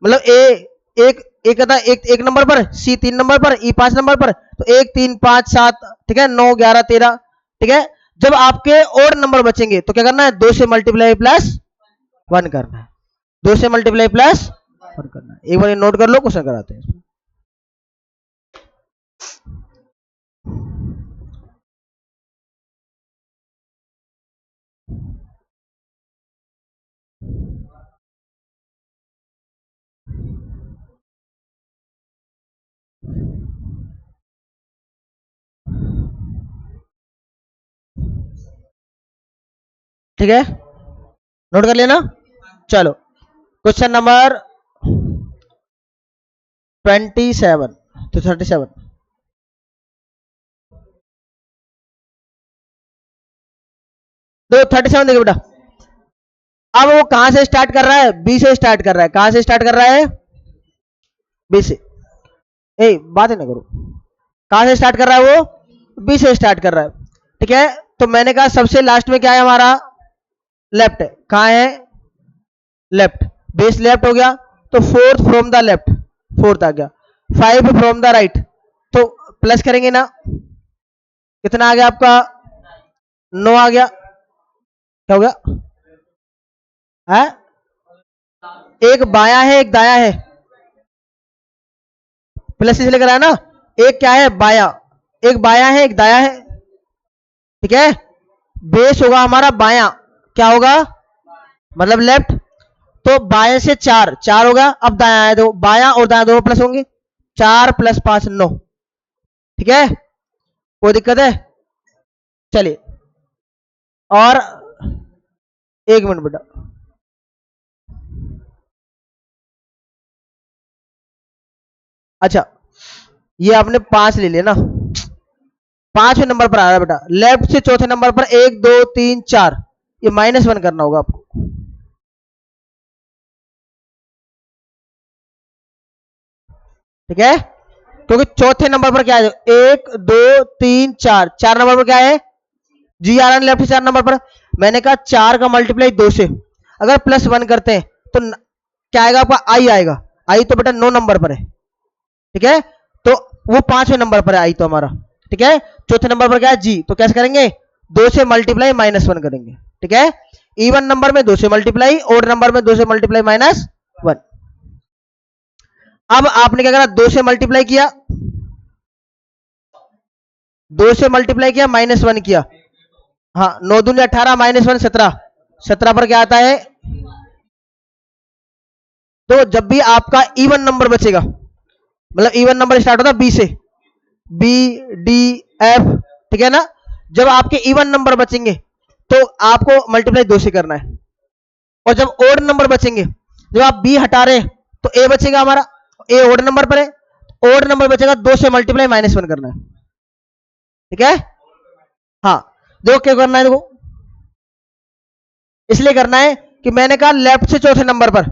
मतलब ए एक नंबर पर, सी 3 नंबर पर, ई 5 नंबर पर, तो 1 3 5 7 ठीक है 9 11 13 ठीक है। जब आपके ओड नंबर बचेंगे तो क्या करना है 2 से मल्टीप्लाई +1 करना है। 2 से मल्टीप्लाई +1 करना है। एक बार नोट कर लो, क्वेश्चन कराते हैं। ठीक है नोट कर लेना। चलो क्वेश्चन नंबर 27 तो 37 दो 37 देखो बेटा। अब वो कहां से स्टार्ट कर रहा है बी से स्टार्ट कर रहा है। कहां से स्टार्ट कर रहा है बी से। ए बात है ना करो। कहां से स्टार्ट कर रहा है वो बी से स्टार्ट कर रहा है ठीक है। तो मैंने कहा सबसे लास्ट में क्या है हमारा लेफ्ट है। कहां है लेफ्ट। बेस लेफ्ट हो गया तो fourth from the left fourth आ गया। 5 फ्रॉम द राइट तो प्लस करेंगे ना। कितना आ गया आपका 9 आ गया। क्या हो गया है एक बाया है एक दाया है। प्लस इसलिए कराया ना। एक क्या है बाया, एक बाया है एक दाया है ठीक है। बेस होगा हमारा बाया। क्या होगा मतलब लेफ्ट। तो बाएं से 4 4 होगा। अब दाया है तो बाया और दाया दोनों प्लस होंगे। 4 + 5 9 ठीक है। कोई दिक्कत है चलिए। और एक मिनट बेटा। अच्छा ये आपने 5 ले लिया ना। 5वें नंबर पर आ रहा है बेटा। लेफ्ट से चौथे नंबर पर 1 2 3 4 ये -1 करना होगा आपको ठीक है। क्योंकि चौथे नंबर पर क्या है 1 2 3 4 4 नंबर पर क्या है जी आ रहा है लेफ्ट से 4 नंबर पर। मैंने कहा 4 का मल्टीप्लाई 2 से अगर +1 करते हैं तो क्या आएगा आपका आई आएगा। आई तो बेटा 9 नंबर पर है ठीक है। तो वो 5वें नंबर पर है आई तो हमारा ठीक है। चौथे नंबर पर क्या है जी तो कैसे करेंगे 2 से मल्टीप्लाई -1 करेंगे ठीक है। इवन नंबर में 2 से मल्टीप्लाई ओड नंबर में 2 से मल्टीप्लाई -1। अब आपने क्या करा 2 से मल्टीप्लाई किया 2 से मल्टीप्लाई किया -1 किया। हाँ 9 दूनी 18 -1 17 17 पर क्या आता है। तो जब भी आपका इवन नंबर बचेगा मतलब इवन नंबर स्टार्ट होता बी से बी डी एफ ठीक है ना। जब आपके इवन नंबर बचेंगे तो आपको मल्टीप्लाई 2 से करना है। और जब ओड नंबर बचेंगे जब आप बी हटा रहे हैं तो ए बचेगा हमारा। ए ओड नंबर पर है ओड नंबर बचेगा 2 से मल्टीप्लाई -1 करना है ठीक है। हाँ देखो क्या करना है देखो इसलिए करना है कि मैंने कहा लेफ्ट से चौथे नंबर पर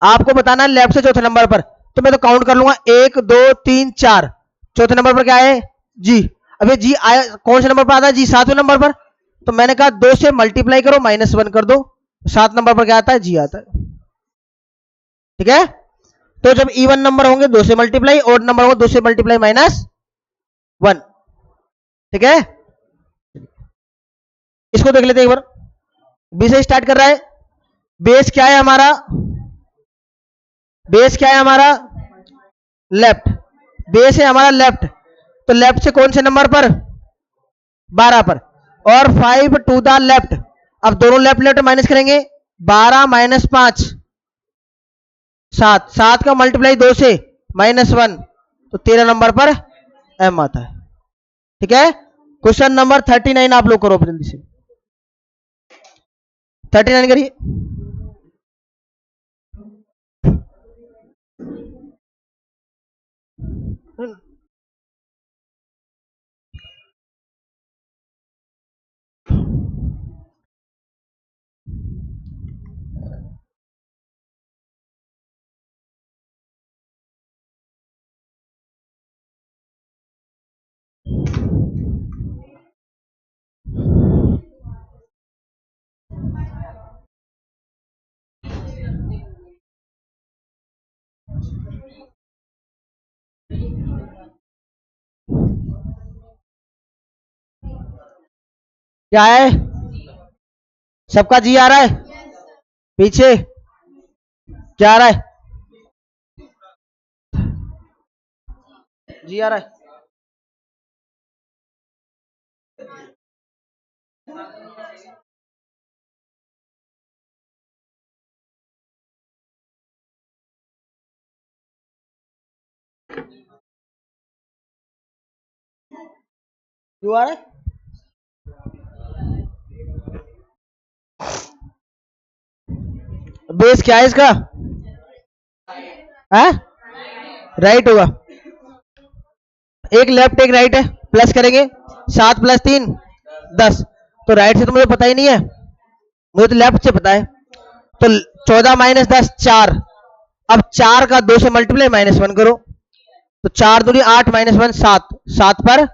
आपको बताना है लेफ्ट से चौथे नंबर पर। तो मैं तो काउंट कर लूंगा 1 2 3 4 चौथे नंबर पर क्या है जी। अब ये जी आया कौन से नंबर पर आता है जी 7वें नंबर पर। तो मैंने कहा 2 से मल्टीप्लाई करो -1 कर दो 7 नंबर पर क्या आता है जी आता है ठीक है। तो जब इवन नंबर होंगे 2 से मल्टीप्लाई ओड नंबर होंगे 2 से मल्टीप्लाई -1 ठीक है। इसको देख लेते हैं एक बार। बी से स्टार्ट कर रहा है। बेस क्या है हमारा बेस क्या है हमारा लेफ्ट। बेस है हमारा लेफ्ट। तो लेफ्ट से कौन से नंबर पर 12 पर। और 5 टू द लेफ्ट। अब दोनों लेफ्ट लेफ्ट माइनस करेंगे 12 -5 7 7 का मल्टीप्लाई 2 से -1 तो 13 नंबर पर एम आता है ठीक है। क्वेश्चन नंबर 39 आप लोग करो जल्दी से 39 करिए। क्या है? सबका जी आ रहा है? पीछे क्या आ रहा है? जी आ रहा है? क्यों आ रहा है? बेस क्या है इसका? है? राइट होगा। एक लेफ्ट एक राइट है, प्लस करेंगे। 7 + 3 10। तो राइट से तो मुझे पता ही नहीं है, मुझे तो लेफ्ट से पता है। तो 14 - 10 4। अब 4 का 2 से मल्टीप्लाई -1 करो, तो 4 दूनी 8 -1 7। 7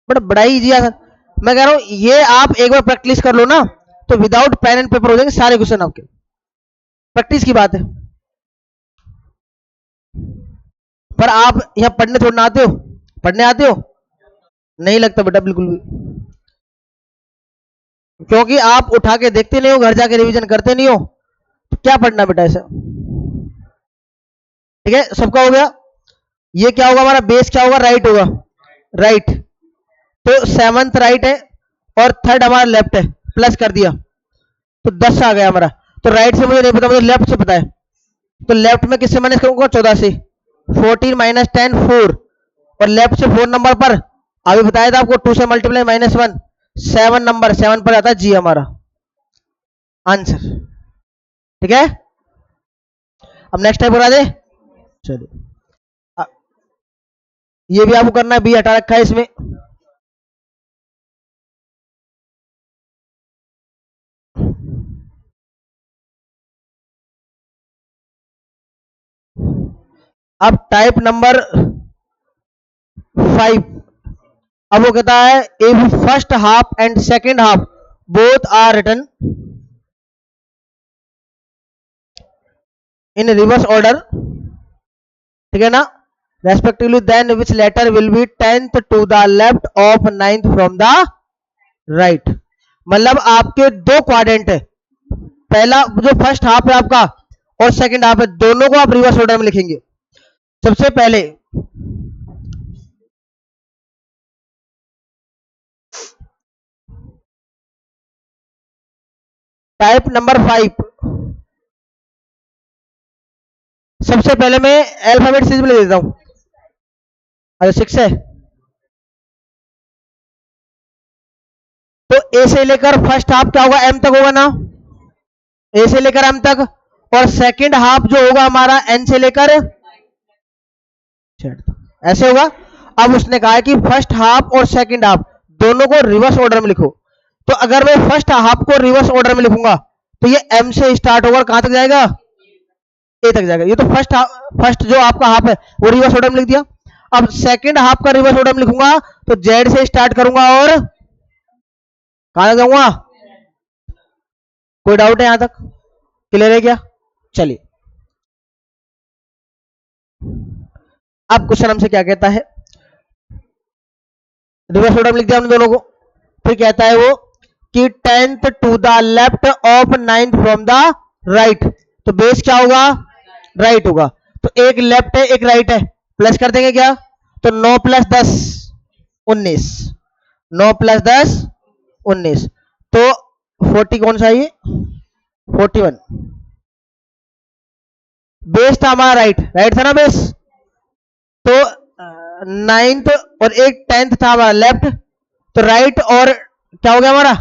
पर बड़ा ही इजी है सर। मैं कह रहा हूं ये आप एक बार प्रैक्टिस कर लो ना, तो विदाउट पेन एंड पेपर हो जाएंगे सारे क्वेश्चन आपके। प्रैक्टिस की बात है। पर आप यहाँ पढ़ने थोड़ा ना आते हो, पढ़ने आते हो? नहीं लगता बेटा बिल्कुल भी, क्योंकि आप उठा के देखते नहीं हो, घर जाके रिवीजन करते नहीं हो, तो क्या पढ़ना बेटा ऐसा। ठीक है, सबका हो गया। ये क्या होगा हमारा? बेस क्या होगा? राइट होगा। राइट, तो 7th राइट है और 3rd हमारा लेफ्ट है, प्लस कर दिया तो 10 आ गया हमारा। तो राइट से मुझे नहीं पता, मुझे लेफ्ट से पता है। तो लेफ्ट में किससे माइनस करूंगा? 14 से। 14 - 10 4। और लेफ्ट से 4 नंबर पर अभी बताया था आपको, 2 से मल्टीप्लाई -1 7 नंबर, 7 पर आता है जी हमारा आंसर। ठीक है, अब नेक्स्ट टाइप करा दे। चलिए, ये भी आपको करना है, बी हटा रखा है इसमें। अब टाइप नंबर 5। अब वो कहता है if first half and second half both are written in reverse order, ठीक है ना, respectively, then which letter will be 10th to the left of 9th from the right. मतलब आपके दो क्वाड्रेंट है, पहला जो फर्स्ट हाफ है आपका और सेकंड हाफ है, दोनों को आप रिवर्स ऑर्डर में लिखेंगे। सबसे पहले टाइप नंबर 5, सबसे पहले मैं अल्फाबेट सीरीज में ले देता हूं। अच्छा 6 है, तो ए से लेकर फर्स्ट हाफ क्या होगा? एम तक होगा ना, ए से लेकर एम तक। और सेकंड हाफ जो होगा हमारा एन से लेकर Z तक, ऐसे होगा। अब उसने कहा है कि फर्स्ट हाफ और सेकंड हाफ दोनों को रिवर्स ऑर्डर में लिखो। तो अगर मैं फर्स्ट हाफ को रिवर्स ऑर्डर में लिखूंगा तो ये एम से स्टार्ट होगा, कहां तक जाएगा? ए तक जाएगा। ये तो फर्स्ट जो आपका हाफ है वो रिवर्स ऑर्डर में लिख दिया। अब सेकंड हाफ का रिवर्स ऑर्डर में लिखूंगा तो जेड से स्टार्ट करूंगा और कहां तक जाऊंगा? कोई डाउट है यहां तक? क्लियर है क्या? चलिए, अब क्वेश्चन हमसे क्या कहता है? रिवर्स ऑर्डर में लिख दिया हमने दोनों को। फिर कहता है वो कि 10th to the left of 9th from the right. तो बेस क्या होगा? राइट होगा। तो एक लेफ्ट है एक राइट है, प्लस कर देंगे क्या? तो 9 + 10 19। 9 + 10 19। तो 40 कौन सा है ये? 41। बेस था हमारा राइट, राइट था ना बेस। तो 9th और एक 10th था हमारा लेफ्ट। तो राइट और क्या हो गया हमारा?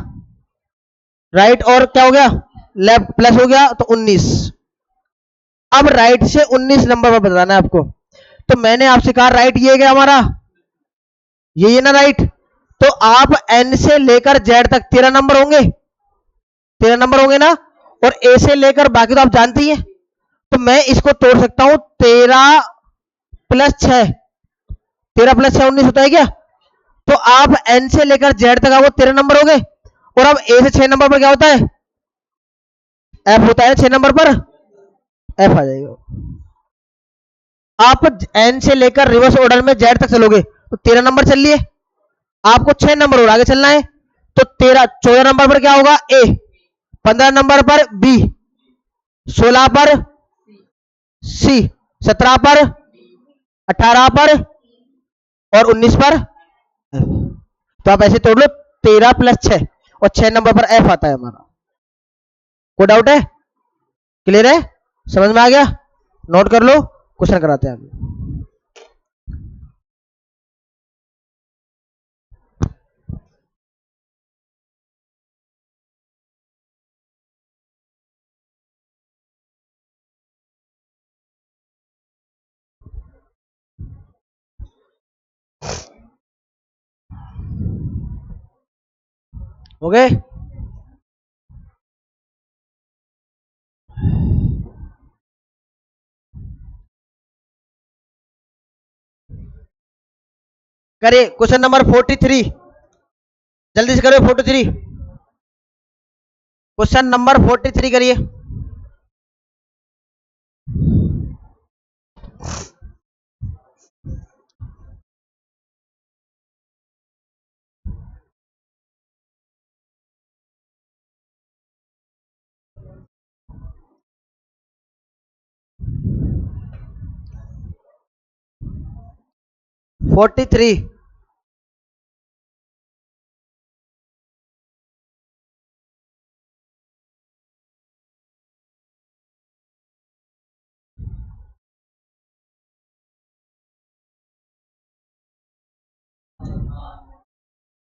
राइट और क्या हो गया? लेफ्ट, प्लस हो गया तो 19। अब राइट से 19 नंबर पर बताना है आपको। तो मैंने आपसे कहा राइट ये गया हमारा, ये ना राइट। तो आप एन से लेकर जेड तक 13 नंबर होंगे, 13 नंबर होंगे ना। और ए से लेकर बाकी तो आप जानते ही हैं। तो मैं इसको तोड़ सकता हूं, 13 + 6, 13 + 6 19 होता है क्या? तो आप एन से लेकर जेड तक आपको 13 नंबर हो गए। और अब ए से 6 नंबर पर क्या होता है? एफ होता है 6 नंबर पर। एफ आ जाएगा। आप एन से लेकर रिवर्स ऑर्डर में जेड तक चलोगे तो 13 नंबर चल लिए, आपको 6 नंबर और आगे चलना है, तो 14 नंबर पर क्या होगा ए, 15 नंबर पर बी, 16 पर सी, 17 पर, 18 पर और 19 पर। तो आप ऐसे तोड़ लो, 13 + 6 और 6 नंबर पर एफ आता है हमारा। कोई डाउट है? क्लियर है? समझ में आ गया? नोट कर लो, क्वेश्चन कराते हैं आगे। हो गए? करिए क्वेश्चन नंबर 43, जल्दी से करिए 43, क्वेश्चन नंबर 43 करिए। फोर्टी थ्री,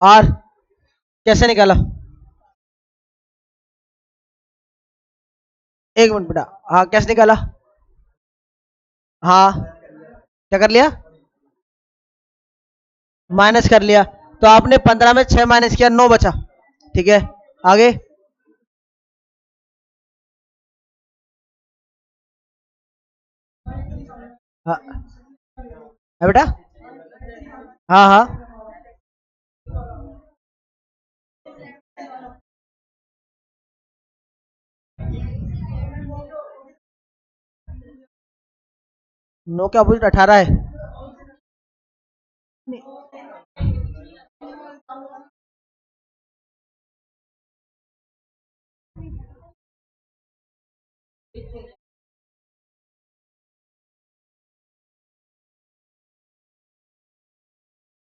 और कैसे निकाला? एक मिनट बेटा, हाँ कैसे निकाला? हाँ क्या कर लिया? माइनस कर लिया, तो आपने 15 में 6 माइनस किया, 9 बचा। ठीक है, आगे। हाँ है बेटा, हाँ हाँ, नौ के अपोजिट 18 है।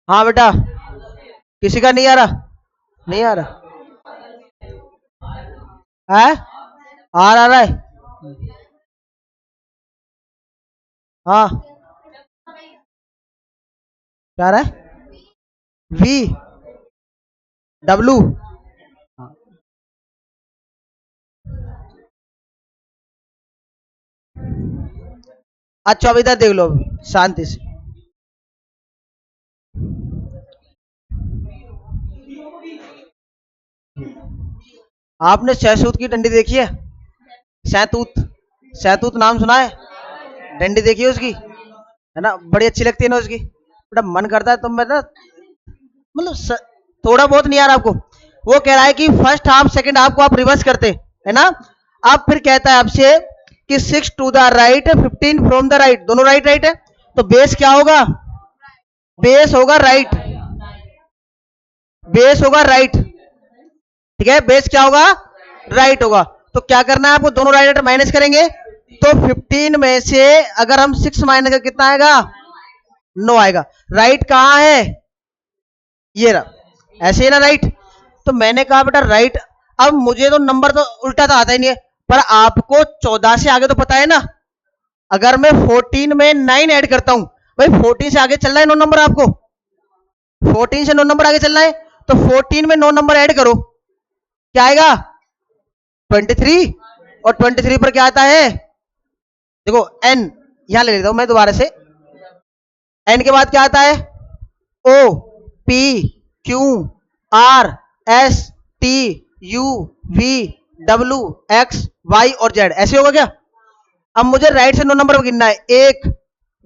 हाँ बेटा, किसी का नहीं आ रहा? नहीं आ रहा है? आ रहा है? हाँ क्या आ रहा है? वी डब्लू, अच्छा अब इधर देख लो शांति से। आपने शहतूत की डंडी देखी है? शहतूत, शहतूत नाम सुना है? डंडी देखी है उसकी? है ना, बड़ी अच्छी लगती है ना उसकी। बेटा मन करता है तुम मैं ना, मतलब थोड़ा बहुत नहीं यार आपको। वो कह रहा है कि फर्स्ट हाफ सेकंड हाफ को आप रिवर्स करते है ना। आप फिर कहता है आपसे कि 6 to the right 15 from the right, दोनों राइट राइट है, तो बेस क्या होगा? बेस होगा राइट, बेस होगा राइट। ठीक है, बेस क्या होगा? राइट होगा। तो क्या करना है आपको? दोनों राइट माइनस करेंगे, तो 15 में से अगर हम 6 माइनस कर कितना आएगा? 9 आएगा। राइट कहाँ है? ये रहा, ऐसे ही ना राइट। तो मैंने कहा बेटा राइट, अब मुझे तो नंबर तो उल्टा तो आता ही नहीं है, पर आपको 14 से आगे तो पता है ना। अगर मैं 14 में 9 ऐड करता हूं, भाई 14 से आगे चल रहा है 9 नंबर, आपको 14 से 9 नंबर आगे चलना है, तो 14 में 9 नंबर ऐड करो, क्या आएगा? 23। और 23 पर क्या आता है? देखो एन, यहां ले लेता हूं मैं दोबारा से। एन के बाद क्या आता है? O P Q R S T U V W X Y और जेड, ऐसे होगा क्या? अब मुझे राइट से 9 नंबर गिनना है, 1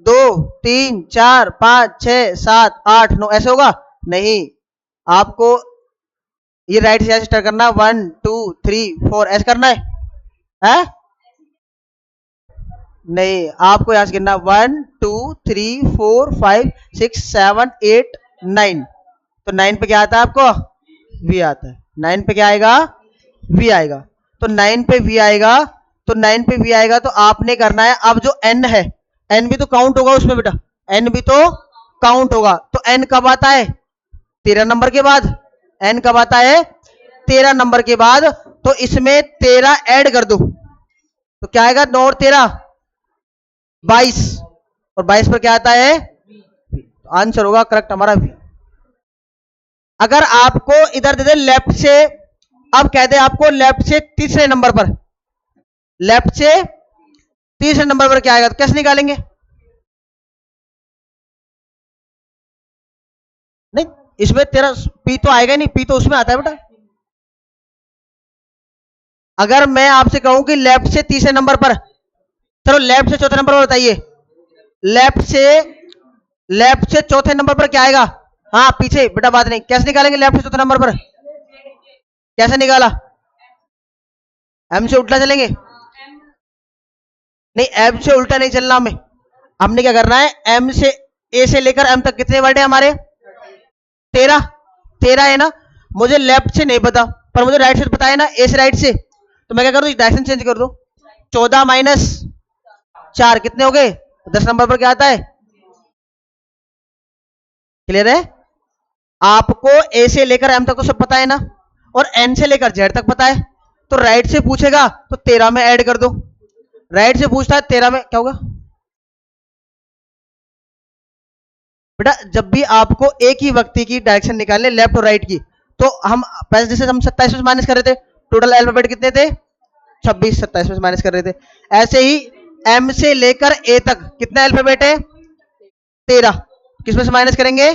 2 3 4 5 6 7 8 9, ऐसे होगा? नहीं, आपको ये राइट से ऐसे स्टार्ट करना, 1 2 3 4 ऐसे करना है? नहीं, आपको यहां से गिनना 1 2 3 4 5 6 7 8 9। तो 9 पे क्या आता है आपको? वी आता है। 9 पे क्या आएगा? वी आएगा। तो 9 पे वी आएगा। तो 9 पे वी आएगा तो आपने करना है, अब जो एन है, एन भी तो काउंट होगा उसमें बेटा, एन भी तो काउंट होगा। तो एन कब आता है? 13 नंबर के बाद। एन कब आता है? 13 नंबर के बाद। तो इसमें 13 ऐड कर दो तो क्या आएगा? 9 और 13 22। और 22 पर क्या आता है? तो आंसर होगा करेक्ट हमारा वी। अगर आपको इधर दे दे लेफ्ट से, अब कह दे आपको लेफ्ट से तीसरे नंबर पर, लेफ्ट से तीसरे नंबर पर क्या आएगा तो कैसे निकालेंगे? नहीं, इसमें तेरा पी तो आएगा नहीं, पी तो उसमें आता है बेटा। अगर मैं आपसे कहूं कि लेफ्ट से तीसरे नंबर पर, चलो लेफ्ट से चौथे नंबर पर बताइए, लेफ्ट से, लेफ्ट से चौथे नंबर पर क्या आएगा? हाँ पीछे बेटा, बात नहीं, कैसे निकालेंगे लेफ्ट से चौथे नंबर पर? कैसे निकाला? एम से उल्टा चलेंगे? नहीं, एम से उल्टा नहीं चलना हमें। हमने क्या करना है, एम से, ए से लेकर एम तक कितने वर्ड है हमारे? 13। 13 है ना। मुझे लेफ्ट से नहीं पता, पर मुझे राइट से पता है ना, ए से राइट से। तो मैं क्या करूं, डायरेक्शन चेंज कर दूं। 14 माइनस 4 कितने हो गए? 10 नंबर पर क्या आता है? क्लियर है? आपको ए से लेकर एम तक तो सब पता है ना, और एन से लेकर जेड तक पता है। तो राइट से पूछेगा तो 13 में ऐड कर दो। राइट से पूछता है 13 में क्या होगा? बेटा जब भी आपको एक ही व्यक्ति की डायरेक्शन निकालने, लेफ्ट और राइट की, तो हम पहले जैसे हम 27 में माइनस कर रहे थे, टोटल अल्फाबेट कितने थे? 26, 27 में माइनस कर रहे थे। ऐसे ही एम से लेकर ए तक कितने अल्फाबेट है? 13। किसमें से माइनस करेंगे?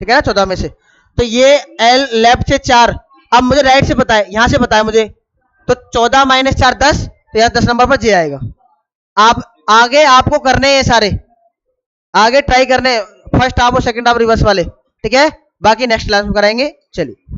ठीक है ना, 14 में से। तो ये एल लेफ्ट से 4, अब मुझे राइट से पता है, यहां से पता है मुझे, तो 14 माइनस 4 10, तो यहां 10 नंबर पर जे आएगा। आप आगे आपको करने हैं सारे, आगे ट्राई करने, फर्स्ट हाफ और सेकंड हाफ रिवर्स वाले, ठीक है, बाकी नेक्स्ट क्लास में कराएंगे। चलिए।